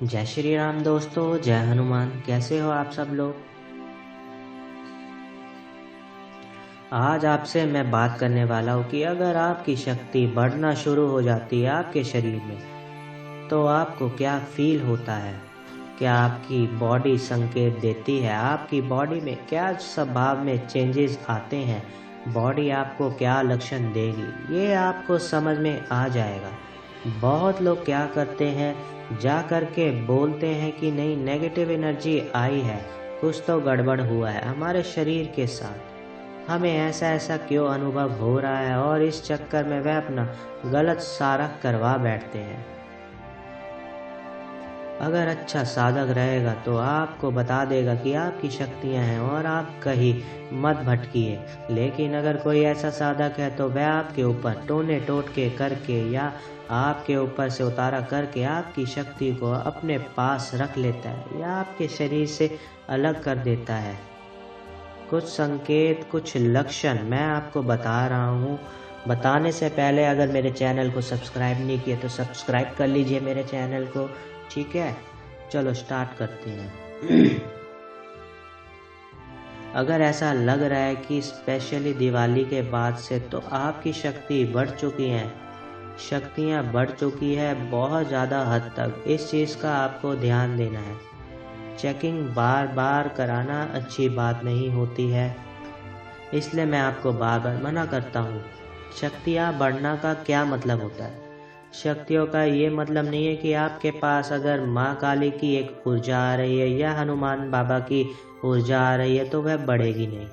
जय श्री राम दोस्तों, जय हनुमान। कैसे हो आप सब लोग। आज आपसे मैं बात करने वाला हूँ कि अगर आपकी शक्ति बढ़ना शुरू हो जाती है आपके शरीर में तो आपको क्या फील होता है। क्या आपकी बॉडी संकेत देती है, आपकी बॉडी में क्या स्वभाव में चेंजेस आते हैं, बॉडी आपको क्या लक्षण देगी, ये आपको समझ में आ जाएगा। बहुत लोग क्या करते हैं, जा कर के बोलते हैं कि नहीं, नेगेटिव एनर्जी आई है, कुछ तो गड़बड़ हुआ है हमारे शरीर के साथ, हमें ऐसा ऐसा क्यों अनुभव हो रहा है, और इस चक्कर में वह अपना गलत सारा करवा बैठते हैं। अगर अच्छा साधक रहेगा तो आपको बता देगा कि आपकी शक्तियां हैं और आप कहीं मत भटकिए। लेकिन अगर कोई ऐसा साधक है तो वह आपके ऊपर टोने टोटके करके या आपके ऊपर से उतारा करके आपकी शक्ति को अपने पास रख लेता है या आपके शरीर से अलग कर देता है। कुछ संकेत, कुछ लक्षण मैं आपको बता रहा हूँ। बताने से पहले अगर मेरे चैनल को सब्सक्राइब नहीं किया तो सब्सक्राइब कर लीजिए मेरे चैनल को, ठीक है। चलो स्टार्ट करते हैं। अगर ऐसा लग रहा है कि स्पेशली दिवाली के बाद से तो आपकी शक्ति बढ़ चुकी है, शक्तियाँ बढ़ चुकी है बहुत ज़्यादा हद तक, इस चीज़ का आपको ध्यान देना है। चेकिंग बार बार कराना अच्छी बात नहीं होती है, इसलिए मैं आपको बार बार मना करता हूँ। शक्तियाँ बढ़ना का क्या मतलब होता है। शक्तियों का ये मतलब नहीं है कि आपके पास अगर माँ काली की एक ऊर्जा आ रही है या हनुमान बाबा की ऊर्जा आ रही है तो वह बढ़ेगी नहीं।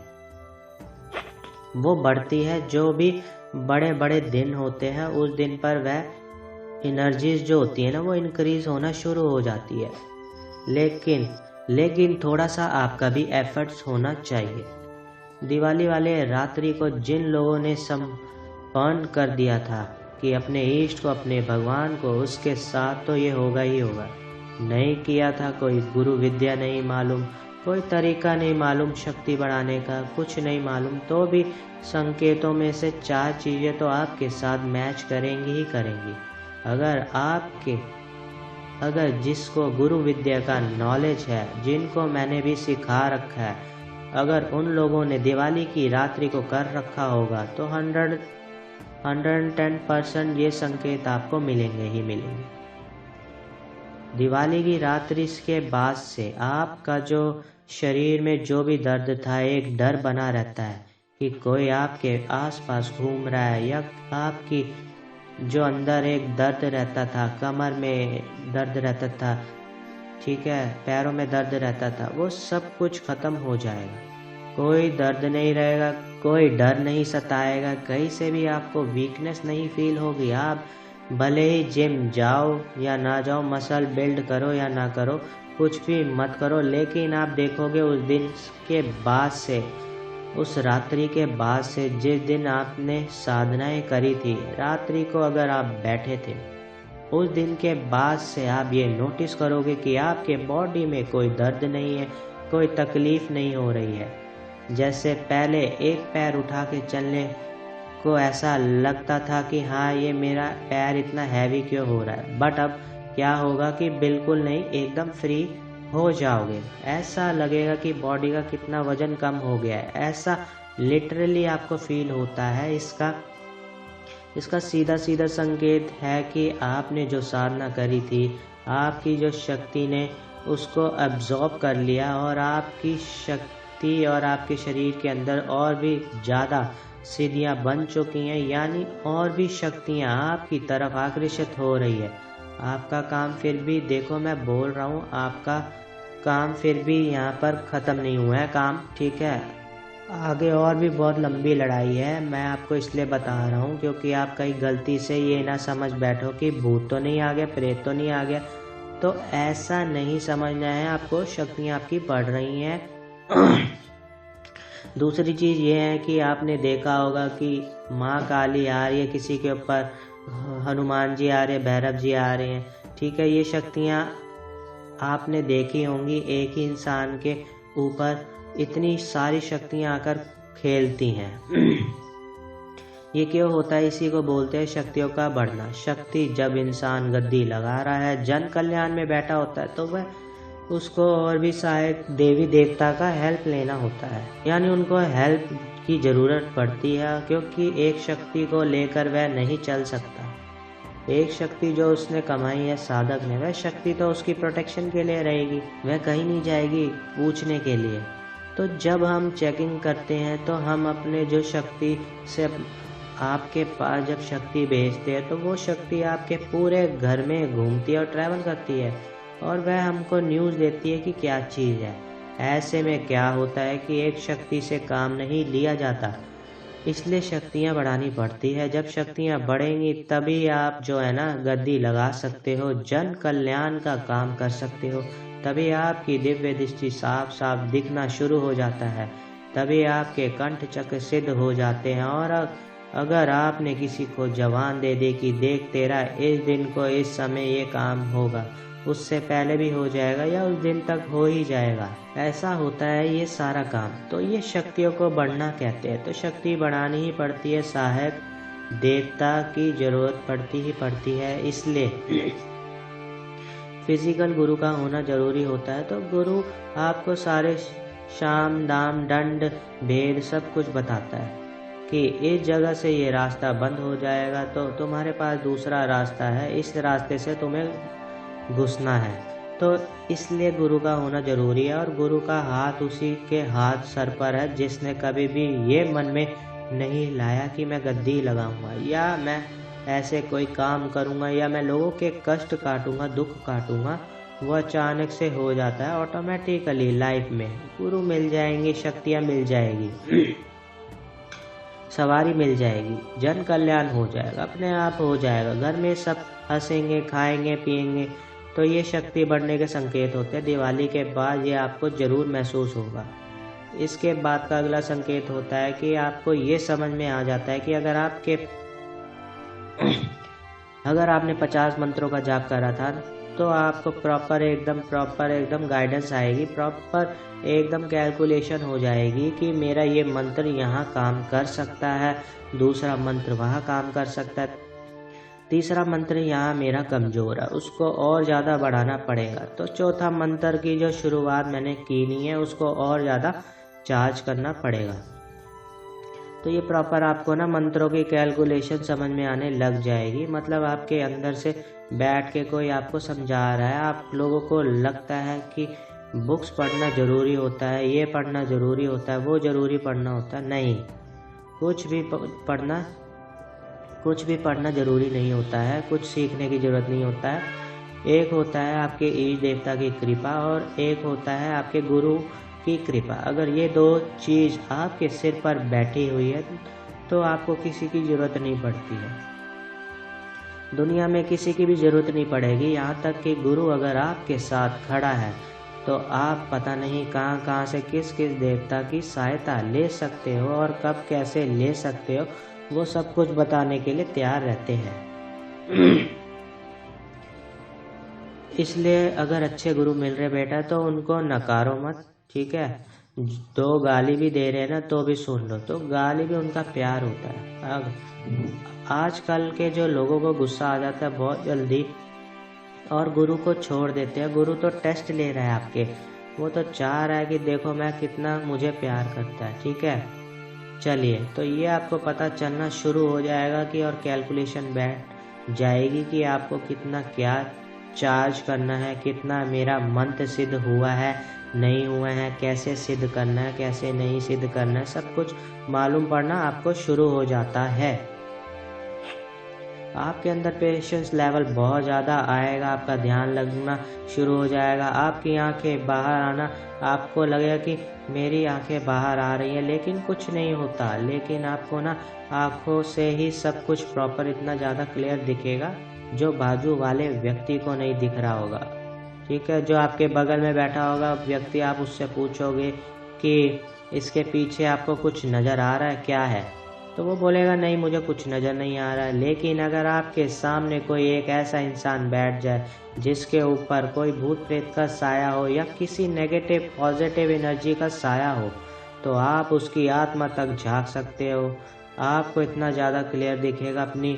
वो बढ़ती है जो भी बड़े बड़े दिन होते हैं, उस दिन पर वह एनर्जीज जो होती है ना वो इंक्रीज होना शुरू हो जाती है। लेकिन थोड़ा सा आपका भी एफर्ट्स होना चाहिए। दिवाली वाले रात्रि को जिन लोगों ने संपन्न कर दिया था कि अपने इष्ट को, अपने भगवान को, उसके साथ तो ये होगा ही होगा। नहीं किया था, कोई गुरु विद्या नहीं मालूम, कोई तरीका नहीं मालूम शक्ति बढ़ाने का, कुछ नहीं मालूम, तो भी संकेतों में से 4 चीज़ें तो आपके साथ मैच करेंगी ही करेंगी। अगर जिसको गुरु विद्या का नॉलेज है, जिनको मैंने भी सिखा रखा है, अगर उन लोगों ने दिवाली की रात्रि को कर रखा होगा तो 110% ये संकेत आपको मिलेंगे ही मिलेंगे। दिवाली की रात्रि के बाद से आपका जो शरीर में जो भी दर्द था, एक डर बना रहता है कि कोई आपके आसपास घूम रहा है, या आपकी जो अंदर एक दर्द रहता था, कमर में दर्द रहता था, ठीक है, पैरों में दर्द रहता था, वो सब कुछ खत्म हो जाएगा। कोई दर्द नहीं रहेगा, कोई डर नहीं सताएगा, कहीं से भी आपको वीकनेस नहीं फील होगी। आप भले ही जिम जाओ या ना जाओ, मसल बिल्ड करो या ना करो, कुछ भी मत करो, लेकिन आप देखोगे उस दिन के बाद से, उस रात्रि के बाद से, जिस दिन आपने साधनाएं करी थी, रात्रि को अगर आप बैठे थे, उस दिन के बाद से आप ये नोटिस करोगे कि आपके बॉडी में कोई दर्द नहीं है, कोई तकलीफ नहीं हो रही है। जैसे पहले एक पैर उठा के चलने को ऐसा लगता था कि हाँ, ये मेरा पैर इतना हैवी क्यों हो रहा है, बट अब क्या होगा कि बिल्कुल नहीं, एकदम फ्री हो जाओगे। ऐसा लगेगा कि बॉडी का कितना वजन कम हो गया है, ऐसा लिटरली आपको फील होता है। इसका सीधा सीधा संकेत है कि आपने जो साधना करी थी, आपकी जो शक्ति ने उसको एब्जॉर्ब कर लिया और आपकी शक्ति और आपके शरीर के अंदर और भी ज़्यादा सीढ़ियाँ बन चुकी हैं, यानी और भी शक्तियाँ आपकी तरफ आकर्षित हो रही है। आपका काम फिर भी, देखो मैं बोल रहा हूँ, आपका काम फिर भी यहाँ पर ख़त्म नहीं हुआ है काम, ठीक है। आगे और भी बहुत लंबी लड़ाई है, मैं आपको इसलिए बता रहा हूँ क्योंकि आप कहीं गलती से ये ना समझ बैठो कि भूत तो नहीं आ गया, प्रेत तो नहीं आ गया, तो ऐसा नहीं समझना है आपको। शक्तियाँ आपकी बढ़ रही हैं। दूसरी चीज़ ये है कि आपने देखा होगा कि माँ काली आ रही है, किसी के ऊपर हनुमान जी आ रहे हैं, भैरव जी आ रहे हैं, ठीक है। ये शक्तियाँ आपने देखी होंगी, एक ही इंसान के ऊपर इतनी सारी शक्तियाँ आकर खेलती हैं। ये क्यों होता है? इसी को बोलते हैं शक्तियों का बढ़ना। शक्ति जब इंसान गद्दी लगा रहा है, जन कल्याण में बैठा होता है, तो वह उसको और भी सहायक देवी देवता का हेल्प लेना होता है, यानी उनको हेल्प की ज़रूरत पड़ती है, क्योंकि एक शक्ति को लेकर वह नहीं चल सकता। एक शक्ति जो उसने कमाई है साधक ने, वह शक्ति तो उसकी प्रोटेक्शन के लिए रहेगी, वह कहीं नहीं जाएगी पूछने के लिए। तो जब हम चेकिंग करते हैं तो हम अपने जो शक्ति से आपके पास जब शक्ति भेजते हैं, तो वो शक्ति आपके पूरे घर में घूमती है और ट्रैवल करती है, और वह हमको न्यूज़ देती है कि क्या चीज़ है। ऐसे में क्या होता है कि एक शक्ति से काम नहीं लिया जाता, इसलिए शक्तियाँ बढ़ानी पड़ती है। जब शक्तियाँ बढ़ेंगी तभी आप जो है ना गद्दी लगा सकते हो, जन कल्याण का काम कर सकते हो, तभी आपकी दिव्य दृष्टि साफ साफ दिखना शुरू हो जाता है, तभी आपके कंठ चक्र सिद्ध हो जाते हैं। और अगर आपने किसी को जवान दे दी कि देख तेरा इस दिन को इस समय ये काम होगा, उससे पहले भी हो जाएगा या उस दिन तक हो ही जाएगा, ऐसा होता है ये सारा काम। तो ये शक्तियों को बढ़ना कहते हैं। तो शक्ति बढ़ानी ही पड़ती है, सहायक देवता की जरूरत पड़ती ही पड़ती है, इसलिए फिजिकल गुरु का होना जरूरी होता है। तो गुरु आपको सारे शाम दाम दंड भेद सब कुछ बताता है कि इस जगह से ये रास्ता बंद हो जाएगा, तो तुम्हारे पास दूसरा रास्ता है, इस रास्ते से तुम्हें घुसना है। तो इसलिए गुरु का होना जरूरी है। और गुरु का हाथ उसी के हाथ सर पर है जिसने कभी भी ये मन में नहीं लाया कि मैं गद्दी लगाऊंगा या मैं ऐसे कोई काम करूंगा या मैं लोगों के कष्ट काटूंगा, दुख काटूंगा। वो अचानक से हो जाता है ऑटोमेटिकली। लाइफ में गुरु मिल जाएंगे, शक्तियाँ मिल जाएगी, सवारी मिल जाएगी, जन कल्याण हो जाएगा, अपने आप हो जाएगा। घर में सब हंसेंगे, खाएंगे, पिएंगे। तो ये शक्ति बढ़ने के संकेत होते हैं। दिवाली के बाद ये आपको जरूर महसूस होगा। इसके बाद का अगला संकेत होता है कि आपको ये समझ में आ जाता है कि अगर आपने 50 मंत्रों का जाप करा था, तो आपको प्रॉपर एकदम गाइडेंस आएगी, प्रॉपर एकदम कैलकुलेशन हो जाएगी कि मेरा ये मंत्र यहाँ काम कर सकता है, दूसरा मंत्र वहाँ काम कर सकता है, तीसरा मंत्र यहाँ मेरा कमज़ोर है, उसको और ज़्यादा बढ़ाना पड़ेगा। तो चौथा मंत्र की जो शुरुआत मैंने की नहीं है, उसको और ज़्यादा चार्ज करना पड़ेगा। तो ये प्रॉपर आपको ना मंत्रों की कैलकुलेशन समझ में आने लग जाएगी। मतलब आपके अंदर से बैठ के कोई आपको समझा रहा है। आप लोगों को लगता है कि बुक्स पढ़ना ज़रूरी होता है, ये पढ़ना ज़रूरी होता है, वो ज़रूरी पढ़ना होता है। नहीं, कुछ भी पढ़ना ज़रूरी नहीं होता है, कुछ सीखने की ज़रूरत नहीं होता है। एक होता है आपके ईष्ट देवता की कृपा और एक होता है आपके गुरु की कृपा। अगर ये दो चीज़ आपके सिर पर बैठी हुई है तो आपको किसी की ज़रूरत नहीं पड़ती है, दुनिया में किसी की भी ज़रूरत नहीं पड़ेगी। यहाँ तक कि गुरु अगर आपके साथ खड़ा है तो आप पता नहीं कहाँ से किस देवता की सहायता ले सकते हो और कब कैसे ले सकते हो, वो सब कुछ बताने के लिए तैयार रहते हैं। इसलिए अगर अच्छे गुरु मिल रहे बेटा तो उनको नकारो मत, ठीक है। दो गाली भी दे रहे हैं ना तो भी सुन लो, तो गाली भी उनका प्यार होता है। अब आजकल के जो लोगों को गुस्सा आ जाता है बहुत जल्दी और गुरु को छोड़ देते हैं। गुरु तो टेस्ट ले रहा है आपके, वो तो चाह रहा है कि देखो मैं कितना मुझे प्यार करता है, ठीक है। चलिए, तो ये आपको पता चलना शुरू हो जाएगा कि और कैलकुलेशन बैठ जाएगी कि आपको कितना क्या चार्ज करना है, कितना मेरा मंत्र सिद्ध हुआ है नहीं हुआ है, कैसे सिद्ध करना है, कैसे नहीं सिद्ध करना है, सब कुछ मालूम पड़ना आपको शुरू हो जाता है। आपके अंदर पेशेंस लेवल बहुत ज़्यादा आएगा, आपका ध्यान लगना शुरू हो जाएगा, आपकी आंखें बाहर आना, आपको लगेगा कि मेरी आंखें बाहर आ रही हैं, लेकिन कुछ नहीं होता। लेकिन आपको ना आँखों से ही सब कुछ प्रॉपर इतना ज़्यादा क्लियर दिखेगा जो बाजू वाले व्यक्ति को नहीं दिख रहा होगा, ठीक है। जो आपके बगल में बैठा होगा व्यक्ति, आप उससे पूछोगे कि इसके पीछे आपको कुछ नज़र आ रहा है क्या है, तो वो बोलेगा नहीं मुझे कुछ नज़र नहीं आ रहा है। लेकिन अगर आपके सामने कोई एक ऐसा इंसान बैठ जाए जिसके ऊपर कोई भूत प्रेत का साया हो या किसी नेगेटिव पॉजिटिव एनर्जी का साया हो, तो आप उसकी आत्मा तक झांक सकते हो, आपको इतना ज़्यादा क्लियर दिखेगा अपनी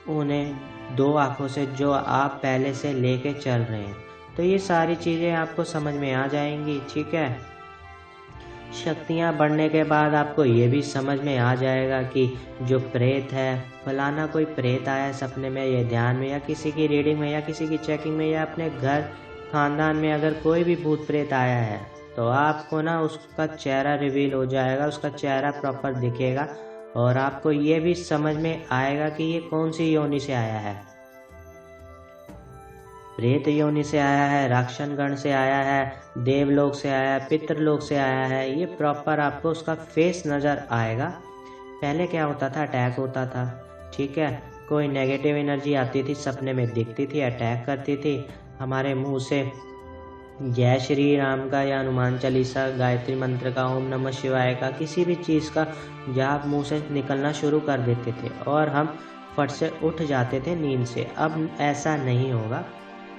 उन्हें 2 आँखों से जो आप पहले से लेके चल रहे हैं। तो ये सारी चीज़ें आपको समझ में आ जाएंगी, ठीक है। शक्तियाँ बढ़ने के बाद आपको ये भी समझ में आ जाएगा कि जो प्रेत है, फलाना कोई प्रेत आया सपने में या ध्यान में या किसी की रीडिंग में या किसी की चेकिंग में या अपने घर खानदान में अगर कोई भी भूत प्रेत आया है तो आपको ना उसका चेहरा रिवील हो जाएगा, उसका चेहरा प्रॉपर दिखेगा और आपको ये भी समझ में आएगा कि ये कौन सी योनि से आया है। प्रेत योनि से आया है, राक्षस गण से आया है, देवलोक से आया है, पितृलोक से आया है, ये प्रॉपर आपको उसका फेस नज़र आएगा। पहले क्या होता था, अटैक होता था, ठीक है। कोई नेगेटिव एनर्जी आती थी, सपने में दिखती थी, अटैक करती थी, हमारे मुंह से जय श्री राम का या हनुमान चालीसा, गायत्री मंत्र का, ओम नमः शिवाय का, किसी भी चीज़ का जाप मुंह से निकलना शुरू कर देते थे और हम फट से उठ जाते थे नींद से। अब ऐसा नहीं होगा।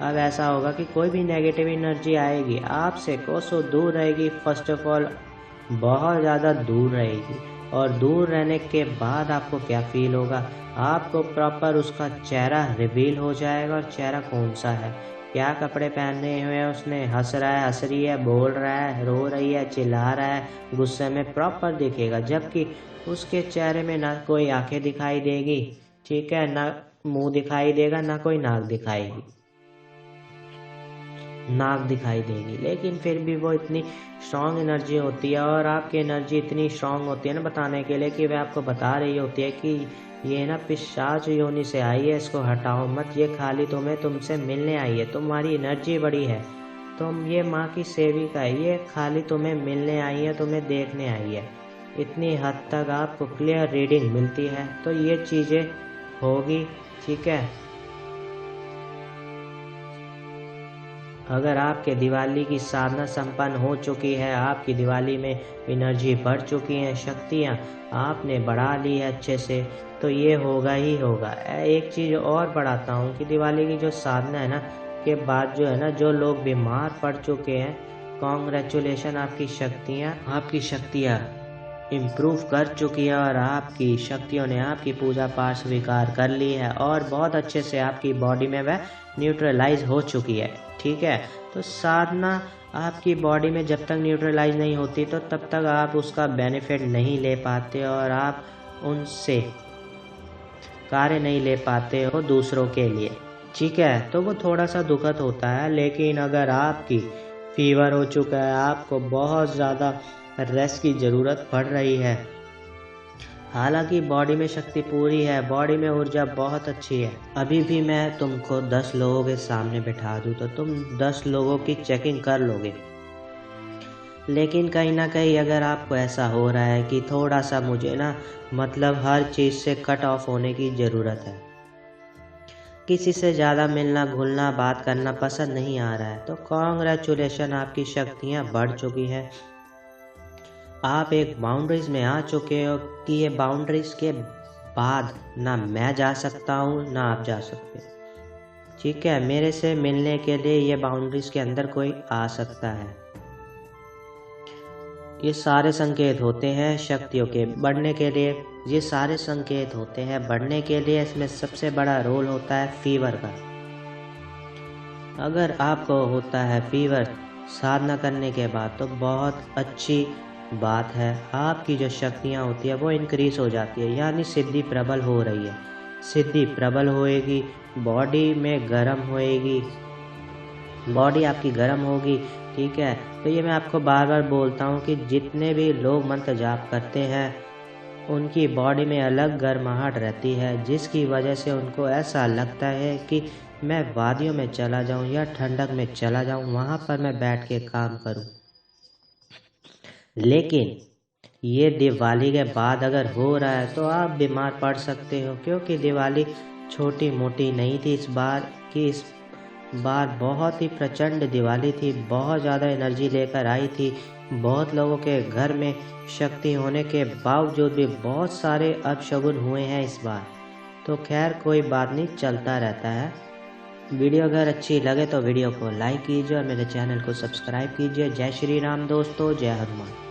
अब ऐसा होगा कि कोई भी नेगेटिव एनर्जी आएगी आपसे कोसों दूर रहेगी। फर्स्ट ऑफ ऑल बहुत ज़्यादा दूर रहेगी और दूर रहने के बाद आपको क्या फील होगा, आपको प्रॉपर उसका चेहरा रिवील हो जाएगा। और चेहरा कौन सा है, क्या कपड़े पहने हुए हैं उसने, हंस रहा है, हंस रही है, बोल रहा है, रो रही है, चिल्ला रहा है, गुस्से में, प्रॉपर दिखेगा। जबकि उसके चेहरे में ना कोई आंखें दिखाई देगी, ठीक है, ना मुंह दिखाई देगा, ना कोई नाक दिखाई देगी, लेकिन फिर भी वो इतनी स्ट्रॉन्ग एनर्जी होती है और आपकी एनर्जी इतनी स्ट्रॉन्ग होती है ना बताने के लिए कि वह आपको बता रही होती है कि ये ना पिशाच योनि से आई है, इसको हटाओ मत, ये खाली तुमसे मिलने आई है, तुम्हारी एनर्जी बड़ी है, तुम ये माँ की सेविका है, ये खाली तुम्हें मिलने आई है, तुम्हें देखने आई है। इतनी हद तक आपको क्लियर रीडिंग मिलती है। तो ये चीज़ें होगी, ठीक है। अगर आपके दिवाली की साधना संपन्न हो चुकी है, आपकी दिवाली में एनर्जी बढ़ चुकी है, शक्तियाँ आपने बढ़ा ली है अच्छे से, तो ये होगा ही होगा। एक चीज़ और बढ़ाता हूँ कि दिवाली की जो साधना है ना के बाद जो है ना, जो लोग बीमार पड़ चुके हैं, कॉन्ग्रेचुलेशन, आपकी शक्तियाँ इम्प्रूव कर चुकी है और आपकी शक्तियों ने आपकी पूजा पाठ स्वीकार कर ली है और बहुत अच्छे से आपकी बॉडी में वह न्यूट्रलाइज हो चुकी है, ठीक है। तो साधना आपकी बॉडी में जब तक न्यूट्रलाइज नहीं होती तो तब तक आप उसका बेनिफिट नहीं ले पाते और आप उनसे कार्य नहीं ले पाते हो दूसरों के लिए, ठीक है। तो वो थोड़ा सा दुखद होता है। लेकिन अगर आपकी फीवर हो चुका है, आपको बहुत ज़्यादा रेस्ट की ज़रूरत पड़ रही है, हालांकि बॉडी में शक्ति पूरी है, बॉडी में ऊर्जा बहुत अच्छी है, अभी भी मैं तुमको 10 लोगों के सामने बिठा दूँ तो तुम 10 लोगों की चेकिंग कर लोगे। लेकिन कहीं ना कहीं अगर आपको ऐसा हो रहा है कि थोड़ा सा मुझे ना मतलब हर चीज़ से कट ऑफ होने की ज़रूरत है, किसी से ज़्यादा मिलना घुलना बात करना पसंद नहीं आ रहा है, तो कॉन्ग्रेचुलेशन, आपकी शक्तियाँ बढ़ चुकी है। आप एक बाउंड्रीज में आ चुके हो कि ये बाउंड्रीज के बाद ना मैं जा सकता हूँ ना आप जा सकते, ठीक है। मेरे से मिलने के लिए ये बाउंड्रीज के अंदर कोई आ सकता है। ये सारे संकेत होते हैं शक्तियों के बढ़ने के लिए, ये सारे संकेत होते हैं बढ़ने के लिए। इसमें सबसे बड़ा रोल होता है फीवर का। अगर आपको होता है फीवर साधना करने के बाद तो बहुत अच्छी बात है, आपकी जो शक्तियाँ होती है वो इंक्रीज हो जाती है, यानी सिद्धि प्रबल हो रही है। सिद्धि प्रबल होएगी, बॉडी में गर्म होएगी, बॉडी आपकी गर्म होगी, ठीक है। तो ये मैं आपको बार बार बोलता हूँ कि जितने भी लोग मंत्र जाप करते हैं उनकी बॉडी में अलग गर्माहट रहती है, जिसकी वजह से उनको ऐसा लगता है कि मैं वादियों में चला जाऊँ या ठंडक में चला जाऊँ, वहाँ पर मैं बैठ के काम करूँ। लेकिन ये दिवाली के बाद अगर हो रहा है तो आप बीमार पड़ सकते हो, क्योंकि दिवाली छोटी मोटी नहीं थी इस बार बहुत ही प्रचंड दिवाली थी, बहुत ज़्यादा एनर्जी लेकर आई थी। बहुत लोगों के घर में शक्ति होने के बावजूद भी बहुत सारे अपशगुन हुए हैं इस बार। तो खैर कोई बात नहीं, चलता रहता है। वीडियो अगर अच्छी लगे तो वीडियो को लाइक कीजिए और मेरे चैनल को सब्सक्राइब कीजिए। जय श्री राम दोस्तों, जय हनुमान।